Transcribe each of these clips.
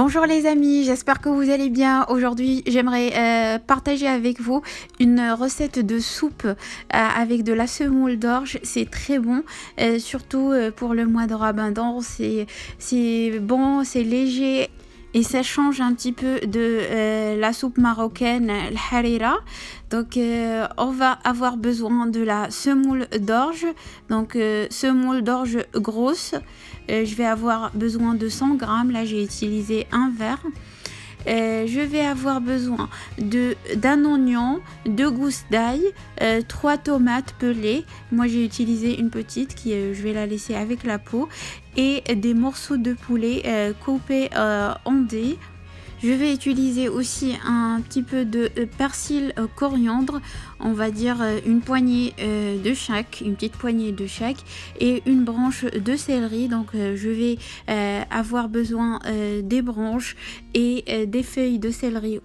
Bonjour les amis, j'espère que vous allez bien. Aujourd'hui, j'aimerais partager avec vous une recette de soupe avec de la semoule d'orge. C'est très bon, surtout pour le mois de Ramadan. C'est bon, c'est léger. Et ça change un petit peu de la soupe marocaine, le harira. Donc, on va avoir besoin de la semoule d'orge. Donc, semoule d'orge grosse. Je vais avoir besoin de 100 grammes. Là, j'ai utilisé un verre. Je vais avoir besoin d'un oignon, 2 gousses d'ail, 3 tomates pelées. Moi, j'ai utilisé une petite je vais la laisser avec la peau. Et des morceaux de poulet coupés en dés. Je vais utiliser aussi un petit peu de persil coriandre, on va dire une poignée de chaque, une petite poignée de chaque, et une branche de céleri. Donc je vais avoir besoin des branches et des feuilles de céleri.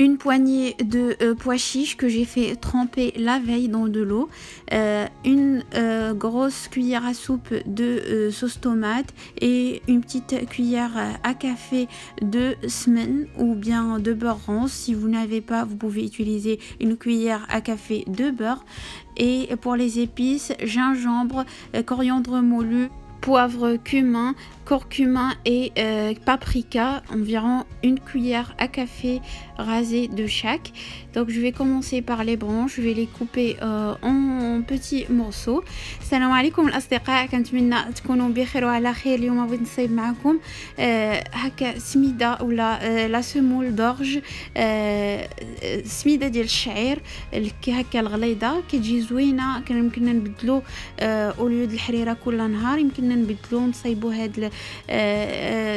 Une poignée de pois chiches que j'ai fait tremper la veille dans de l'eau, une grosse cuillère à soupe de sauce tomate et une petite cuillère à café de semen ou bien de beurre rance. Si vous n'avez pas, vous pouvez utiliser une cuillère à café de beurre. Et pour les épices, gingembre, coriandre moulu, poivre, cumin, curcuma et paprika, environ une cuillère à café rasée de chaque. Donc je vais commencer par les branches, je vais les couper en petits morceaux. السلام عليكم الأصدقاء، كنتمنى تكونوا بخير وعلى خير. اليوم بغيت نصايب معكم هكا سميدة ولا لا سمول دورج، سميدة ديال الشعير هكا الغليظة، كتجي زوينة. كان يمكننا نبدلو اوليو د الحريرة كل نهار، يمكننا نبدلو نصايبو هاد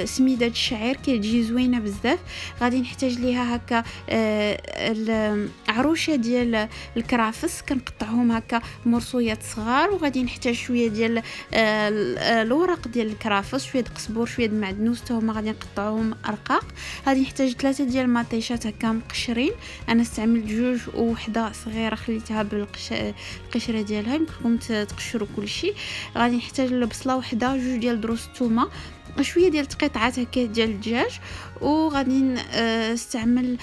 سميدة الشعير كتجي زوينة بزاف. غادي نحتاج ليها هكا عروشة ديال الكرافس، كنقطعهم هكا مرصويات صغار. وغادي نحتاج شوية ديال الورق ديال الكرافس، شوية قزبور، شوية معدنوس، حتى هما غادي نقطعوهم رقاق. غادي نحتاج 3 ديال المطيشات هكا مقشرين، انا استعملت 2 ووحده صغيره خليتها بالقشره ديالها، يمكنكم تقشروا كلشي. غادي نحتاج البصله وحده، 2 ديال دروس الثومه، شويه ديال تقطعات هكا ديال الدجاج. وغادي نستعمل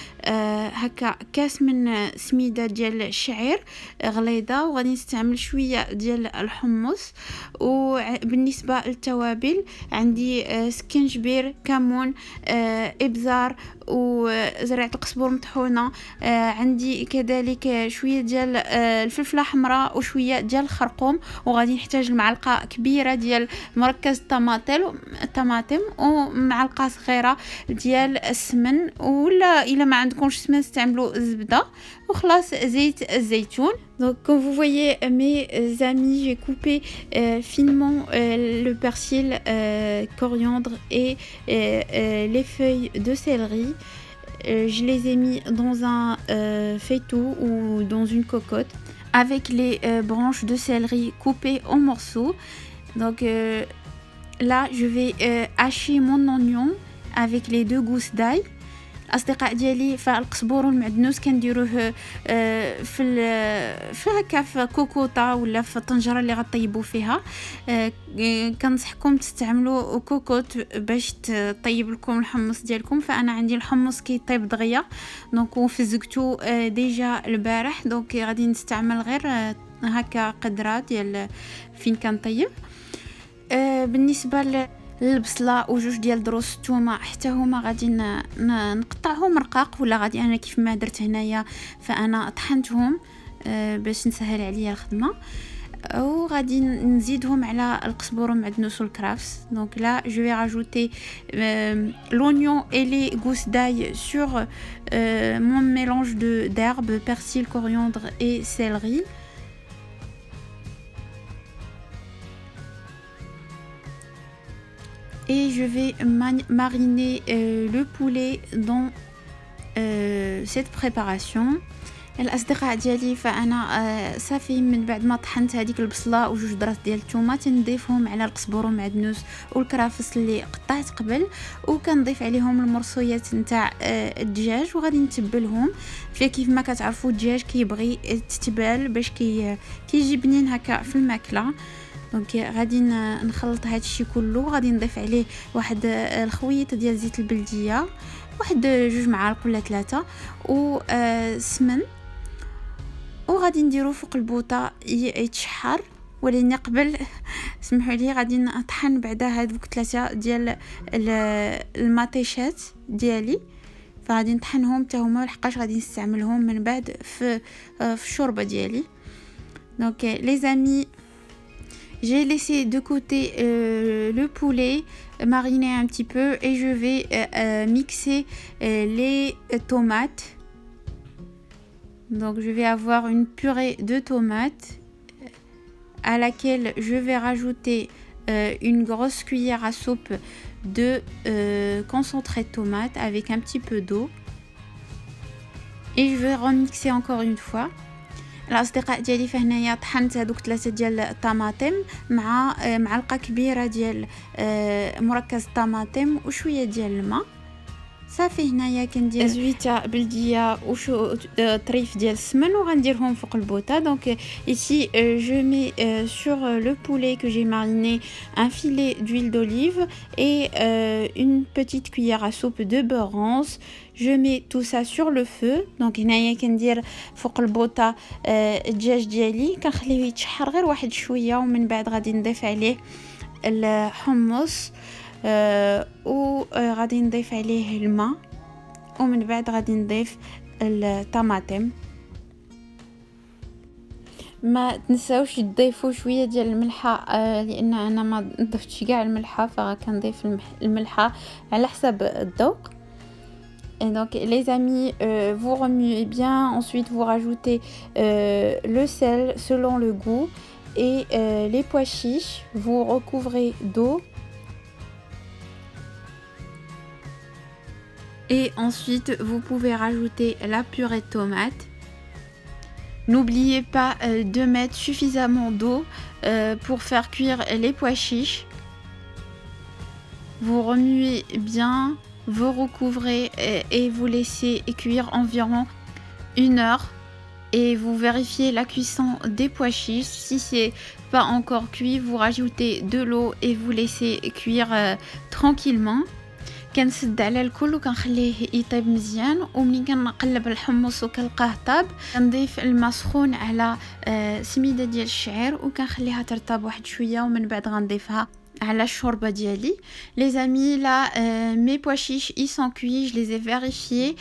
هكا كاس من سميده ديال الشعير غليظه. وغادي نستعمل شويه ديال الحمص. وبالنسبه للتوابل عندي سكنجبير، كمون، ابزار وزرعه القزبور مطحونه. عندي كذلك شويه ديال الفلفله حمراء وشويه ديال الخرقوم. وغادي نحتاج المعلقه كبيره ديال مركز الطماطم ومعلقه صغيره ديال السمن، ولا الا ما عندكمش سمن استعملوا الزبده، وخلاص زيت الزيتون. Donc comme vous voyez mes amis, j'ai coupé finement le persil, coriandre et les feuilles de céleri. Je les ai mis dans un faitout ou dans une cocotte avec les branches de céleri coupées en morceaux. Donc là je vais hacher mon oignon avec les 2 gousses d'ail. الاصدقاء ديالي فالقزبور والمعدنوس كنديروه في هكا في كوكوطه ولا في طنجره اللي غطيبوا فيها. كنصحكم تستعملوا كوكوط باش تطيب لكم الحمص ديالكم. فانا عندي الحمص كيطيب دغيا دونك وفزقتو ديجا البارح، دونك غادي نستعمل غير هكا قدره ديال فين كنطيب. بالنسبه البصله و2 ديال دروس الثومه حتى هما غادي نقطعهم رقاق، ولا غادي انا كيف ما درت هنايا فانا طحنتهم باش نسهل عليا الخدمه. وغادي نزيدهم على القزبور والمعدنوس والكرافس. Donc là je vais rajouter l'oignon et les gousses d'ail sur mon mélange d'herbes, persil, coriandre et céleri. Et je vais mariner le poulet dans cette préparation. الاصدقاء ديالي فانا صافي من بعد ما طحنت هذيك البصله و2 درات ديال الثومه تنضيفهم على القزبور والمعدنوس والكرافس اللي قطعت قبل، وكنضيف عليهم المرصويات نتاع الدجاج وغادي نتبلهم. كيف ما كتعرفوا الدجاج كيبغي تتبال باش كيجي بنين هكا في الماكله. دونك غادي نخلط هذا الشيء كله. غادي نضيف عليه واحد الخويط ديال زيت البلديه، واحد 2 معالق ولا 3، و سمن، وغادي نديرو فوق البوطه يتشحر. ولكن قبل سمحوا لي غادي نطحن بعدا هذوك 3 ديال المطيشات ديالي، فغادي نطحنهم حتى هما لحقاش غادي نستعملهم من بعد في الشوربه ديالي. Donc les amis, j'ai laissé de côté le poulet mariné un petit peu et je vais mixer les tomates. Donc je vais avoir une purée de tomates à laquelle je vais rajouter une grosse cuillère à soupe de concentré de tomate avec un petit peu d'eau. Et je vais remixer encore une fois. الاصدقاء ديالي فهنايا طحنت هذوك 3 ديال الطماطم مع معلقه كبيره ديال مركز الطماطم وشويه ديال الماء. صافي هنايا كندير زويته بلديه وشو طريف ديال السمن وغنديرهم فوق البوطه. دونك ici je mets sur le poulet que j'ai mariné un filet d'huile d'olive et une petite cuillère à soupe de beurre rance. Je mets tout ça sur le feu. دونك هنايا كندير فوق البوطه الدجاج ديالي كنخليه يتشحر غير واحد شويه، ومن بعد غادي نضيف عليه الحمص وغادي نضيف عليه الماء، ومن بعد غادي نضيف الطماطم. ما تنساوش تضيفوا شويه ديال الملحه لان انا ما ضفتش كاع الملحه، فكنضيف الملحه على حسب الذوق. Et donc les amis, vous remuez bien, ensuite vous rajoutez le sel selon le goût et les pois chiches, vous recouvrez d'eau. Et ensuite, vous pouvez rajouter la purée de tomate. N'oubliez pas de mettre suffisamment d'eau pour faire cuire les pois chiches. Vous remuez bien, vous recouvrez et vous laissez cuire environ 1 heure. Et vous vérifiez la cuisson des pois chiches. Si c'est pas encore cuit, vous rajoutez de l'eau et vous laissez cuire tranquillement. كنسد على الكل وكنخليه يطيب مزيان، ومنين كنقلب الحمص وكنلقاه طاب كنضيف الماء سخون على سميده ديال الشعير وكنخليها ترطب واحد شويه، ومن بعد غنضيفها على الشوربه ديالي. Les amis, là mes pois chiches ils sont cuits, je les ai vérifiés.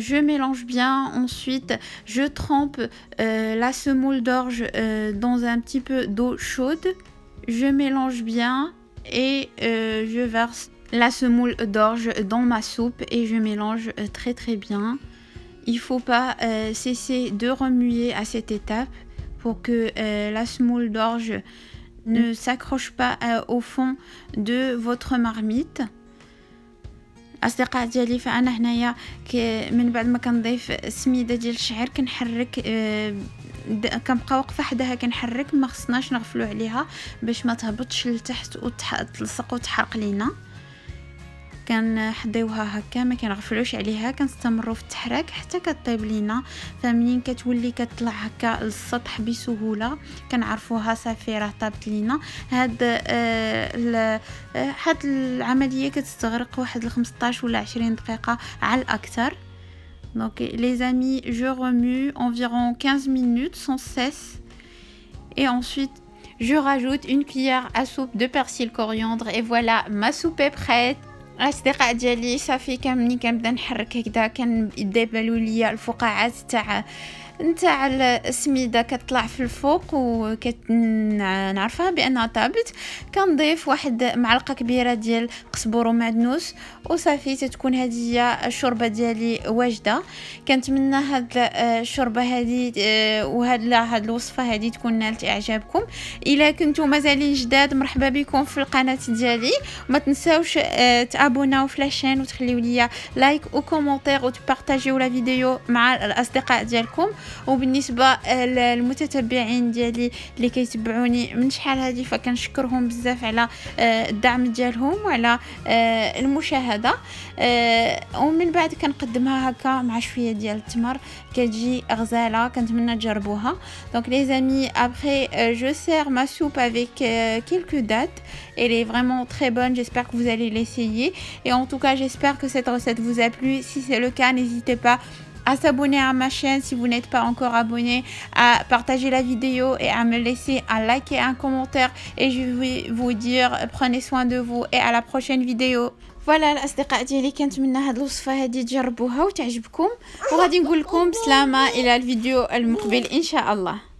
Je mélange bien, ensuite je trempe la semoule d'orge dans un petit peu d'eau chaude. Je mélange bien et je verse la semoule d'orge dans ma soupe et je mélange très très bien. Il faut pas cesser de remuer à cette étape pour que la semoule d'orge ne s'accroche pas au fond de votre marmite. اصدقاء ديالي فانا هنايا من بعد ما كنضيف سميده ديال الشعير كنحرك كنبقى واقفه حداها كنحرك، ما خصناش نغفلوا عليها باش ما تهبطش لتحت وتلصق وتحرق لينا. كنحضيوها هكا ما كنغفلوش عليها، كنستمروا في التحراك حتى كطيب لينا. فمنين كتولي كتطلع هكا للسطح بسهوله كنعرفوها صافي راه طابت لينا. هاد العمليه كتستغرق واحد 15 ولا 20 دقيقه على الاكثر. Donc les amis, je remue environ 15 minutes sans cesse et ensuite je rajoute une cuillère à soupe de persil coriandre et voilà, ma soupe est prête. الاصدقاء ديالي صافي كاملين كنبدا نحرك هكذا كنبدا يبانوا ليا الفقاعات نتاع السميده كتطلع في الفوق وكنعرفها بانها طابت. كنضيف واحد معلقه كبيره ديال قزبر ومعدنوس وصافي تتكون هذه هي الشوربه ديالي واجده. كنتمنى هاد الشوربه هذه هاد الوصفه هذه تكون نالت اعجابكم. الا كنتم مازالين جداد مرحبا بكم في القناه ديالي، ما تنساوش تابوناو في لاشين وتخليو لي لايك وكومونتير وتبارطاجيو لا فيديو مع الاصدقاء ديالكم. وبالنسبه للمتتبعين ديالي اللي كيتبعوني من شحال هذه فكنشكرهم بزاف على الدعم ديالهم وعلى المشاهده. ومن بعد كنقدمها هكا مع شويه ديال التمر كتجي غزاله، كنتمنى تجربوها. Donc les amis, après je sers ma soupe avec quelques dattes. Elle est vraiment très bonne, j'espère que vous allez l'essayer et en tout cas j'espère que cette recette vous a plu. Si c'est le cas, n'hésitez pas à s'abonner à ma chaîne si vous n'êtes pas encore abonné, à partager la vidéo et à me laisser un like et un commentaire. Et je vais vous dire prenez soin de vous et à la prochaine vidéo. فوالا الاصدقاء ديالي كنتمنى هاد الوصفه هذه تجربوها وتعجبكم، وغادي نقول لكم بسلامه الى الفيديو المقبل ان شاء الله.